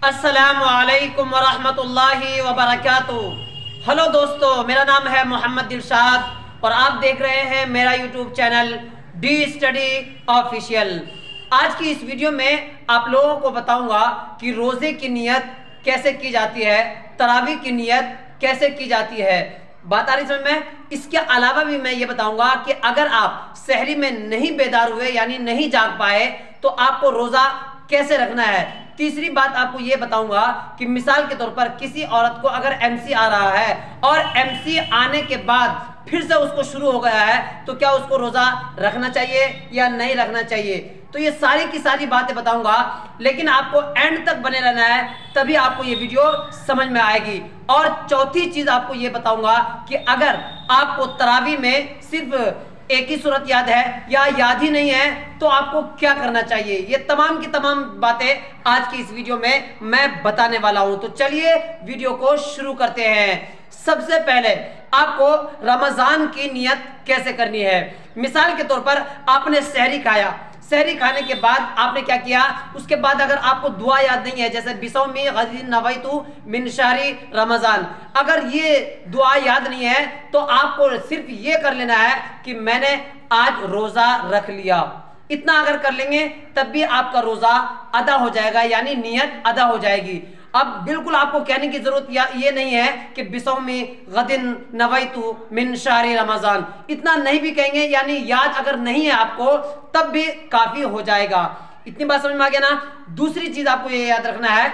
अस्सलामुअलैकुम वरहमतुल्लाहि वबरकातुहू। हेलो दोस्तों, मेरा नाम है मोहम्मद दिलशाद और आप देख रहे हैं मेरा YouTube channel D study official. आज की इस वीडियो में आप लोगों को बताऊंगा कि रोज़े की नियत कैसे की जाती है, तरावी की नियत कैसे की जाती है। बात आ रही समझ में? इसके अलावा भी मैं ये बताऊंगा कि अगर आप सहरी में नहीं बेदार हुए यानी नहीं जाग पाए तो आपको रोज़ा कैसे रखना है। तीसरी बात आपको ये बताऊंगा कि मिसाल के तौर पर किसी औरत को अगर एमसी आ रहा है और एमसी आने के बाद फिर से उसको शुरू हो गया है तो क्या उसको रोज़ा रखना चाहिए या नहीं रखना चाहिए। तो ये सारी की सारी बातें बताऊंगा, लेकिन आपको एंड तक बने रहना है, तभी आपको ये वीडियो समझ में आएगी। और चौथी चीज़ आपको ये बताऊंगा कि अगर आपको तरावी में सिर्फ एक ही सूरत याद है या याद ही नहीं है तो आपको क्या करना चाहिए। ये तमाम की तमाम बातें आज की इस वीडियो में मैं बताने वाला हूं। तो चलिए वीडियो को शुरू करते हैं। सबसे पहले आपको रमजान की नियत कैसे करनी है। मिसाल के तौर पर आपने सहरी खाया, सहरी खाने के बाद आपने क्या किया, उसके बाद अगर आपको दुआ याद नहीं है, जैसे बिसौमी गदिन नवैतु मिन शहरी रमजान, अगर ये दुआ याद नहीं है तो आपको सिर्फ ये कर लेना है कि मैंने आज रोजा रख लिया। इतना अगर कर लेंगे तब भी आपका रोजा अदा हो जाएगा, यानी नियत अदा हो जाएगी। अब बिल्कुल आपको कहने की जरूरत ये नहीं है कि बिसौमी गदिन नवैतु मिन शहरी रमजान, इतना नहीं भी कहेंगे, यानी याद अगर नहीं है आपको तब भी काफी हो जाएगा। इतनी बात समझ में आ गया ना। दूसरी चीज आपको ये याद रखना है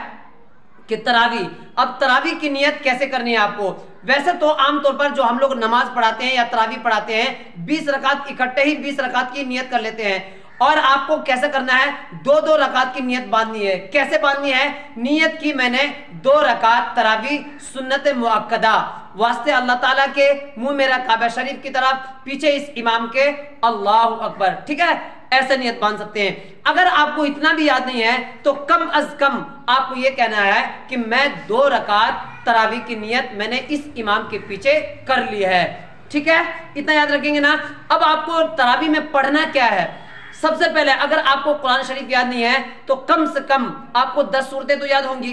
कि तरावी, अब तरावी की नियत कैसे करनी है आपको। वैसे तो आमतौर पर जो हम लोग नमाज पढ़ाते हैं या तरावी पढ़ाते हैं 20 रकात इकट्ठे ही 20 रकात की नियत कर लेते हैं, और आपको कैसे करना है, 2-2 रकात की नियत बांधनी है। कैसे बांधनी है, नियत की मैंने 2 रकात तरावी सुन्नत मुअक्कदा, वास्ते अल्लाह ताला के, मुंह मेरा काबा शरीफ की तरफ, पीछे इस इमाम के, अल्लाहु अकबर। ठीक है, ऐसे नियत बांध सकते हैं। अगर आपको इतना भी याद नहीं है तो कम अज कम आपको यह कहना है कि मैं 2 रकात तरावी की नियत मैंने इस इमाम के पीछे कर ली है। ठीक है, इतना याद रखेंगे ना। अब आपको तरावी में पढ़ना क्या है। सबसे पहले अगर आपको कुरान शरीफ याद नहीं है तो कम से कम आपको 10 सूरतें तो याद होंगी।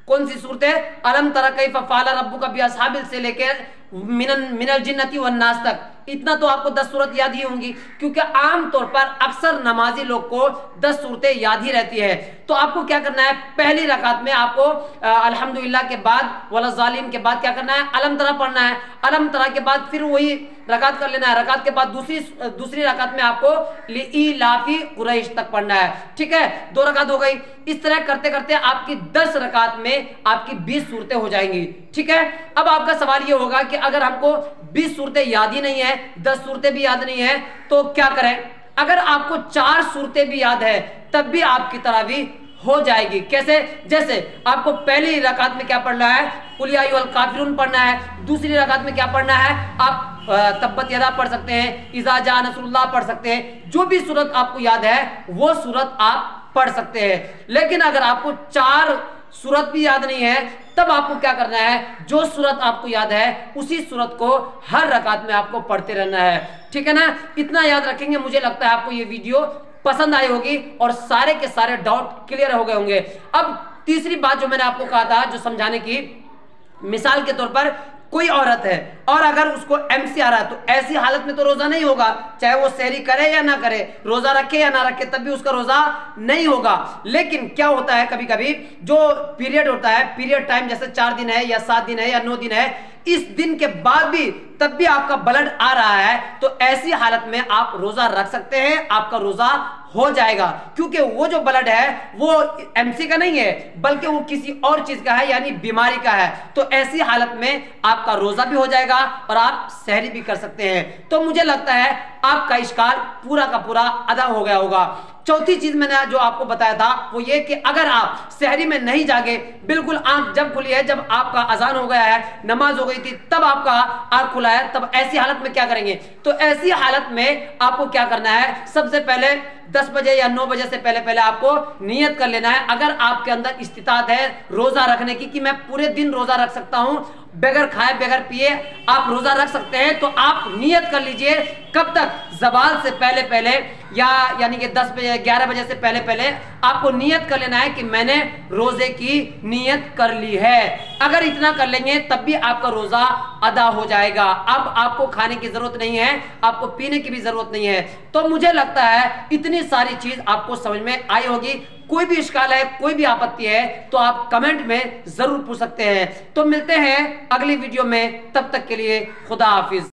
कौन सी सूरतें? अलम तरा कैफ फ़अल रब्बुका बिअस्हाबिल से लेकर मिनल जिन्नति वन नास तक, इतना तो आपको 10 सूरत याद ही होंगी, क्योंकि आमतौर पर अक्सर नमाजी लोग को 10 सूरतें याद ही रहती है। तो आपको क्या करना है, पहली रकात में आपको अल्हम्दुलिल्लाह के बाद वला ज़ालिम के बाद क्या करना है, अलम तरा पढ़ना है। अलम तरा के बाद फिर वही रकात कर लेना है। रकात के बाद दूसरी रकात में आपको लिइलाफी कुरैश तक पढ़ना है। ठीक है, 2 रकात हो गई। इस तरह करते करते आपकी 10 रकात में आपकी 20 सूरतें हो जाएंगी। ठीक है, अब आपका सवाल ये होगा कि अगर हमको 20 सूरतें याद ही नहीं है, 10 सूरतें भी याद नहीं है, तो क्या करें। अगर आपको 4 सूरतें भी याद है तब भी आपकी तरावी हो जाएगी। कैसे? जैसे आपको पहली रकात में क्या पढ़ना है, कुल या अय्युहल काफिरून पढ़ना है। दूसरी रकात में क्या पढ़ना है, आप तब्बत यदा पढ़ सकते हैं, इज़ा जा नसरुल्लाह पढ़ सकते हैं। जो भी सूरत आपको याद है वो सूरत आप पढ़ सकते हैं। लेकिन अगर आपको 4 सूरत भी याद नहीं है तब आपको क्या करना है, जो सूरत आपको याद है उसी सूरत को हर रकात में आपको पढ़ते रहना है। ठीक है ना, इतना याद रखेंगे। मुझे लगता है आपको ये वीडियो पसंद आई होगी और सारे के सारे डाउट क्लियर हो गए होंगे। अब तीसरी बात जो मैंने आपको कहा था जो समझाने की, मिसाल के तौर पर कोई औरत है और अगर उसको एमसी आ रहा है तो ऐसी हालत में तो रोजा नहीं होगा, चाहे वो सहरी करे या ना करे, रोजा रखे या ना रखे, तब भी उसका रोजा नहीं होगा। लेकिन क्या होता है, कभी कभी जो पीरियड होता है, पीरियड टाइम जैसे 4 दिन है या 7 दिन है या 9 दिन है, इस दिन के बाद भी तब भी आपका ब्लड आ रहा है, तो ऐसी हालत में आप रोजा रख सकते हैं, आपका रोजा हो जाएगा। क्योंकि वो जो ब्लड है वो एमसी का नहीं है बल्कि वो किसी और चीज का है, यानी बीमारी का है। तो ऐसी हालत में आपका रोजा भी हो जाएगा और आप सहरी भी कर सकते हैं। तो मुझे लगता है आपका इश्काल पूरा का पूरा अदा हो गया होगा। चौथी चीज मैंने जो आपको बताया था वो ये कि अगर आप सहरी में नहीं जागे, बिल्कुल आंख जब खुली है, जब आपका अजान हो गया है, नमाज हो गई थी, तब आपका आंख खुला है, तब ऐसी हालत में क्या करेंगे। तो ऐसी हालत में आपको क्या करना है, सबसे पहले 10 बजे या 9 बजे से पहले पहले आपको नियत कर लेना है। अगर आपके अंदर इस्तिताअत है रोजा रखने की कि मैं पूरे दिन रोजा रख सकता हूं, बगैर खाए बगैर पिए आप रोजा रख सकते हैं, तो आप नियत कर लीजिए। कब तक? ज़वाल से पहले पहले या यानी कि 10 बजे 11 बजे से पहले पहले आपको नियत कर लेना है कि मैंने रोजे की नियत कर ली है। अगर इतना कर लेंगे तब भी आपका रोजा अदा हो जाएगा। अब आपको खाने की जरूरत नहीं है, आपको पीने की भी जरूरत नहीं है। तो मुझे लगता है इतनी सारी चीज आपको समझ में आई होगी। कोई भी इश्काल है, कोई भी आपत्ति है तो आप कमेंट में जरूर पूछ सकते हैं। तो मिलते हैं अगली वीडियो में, तब तक के लिए खुदा हाफिज।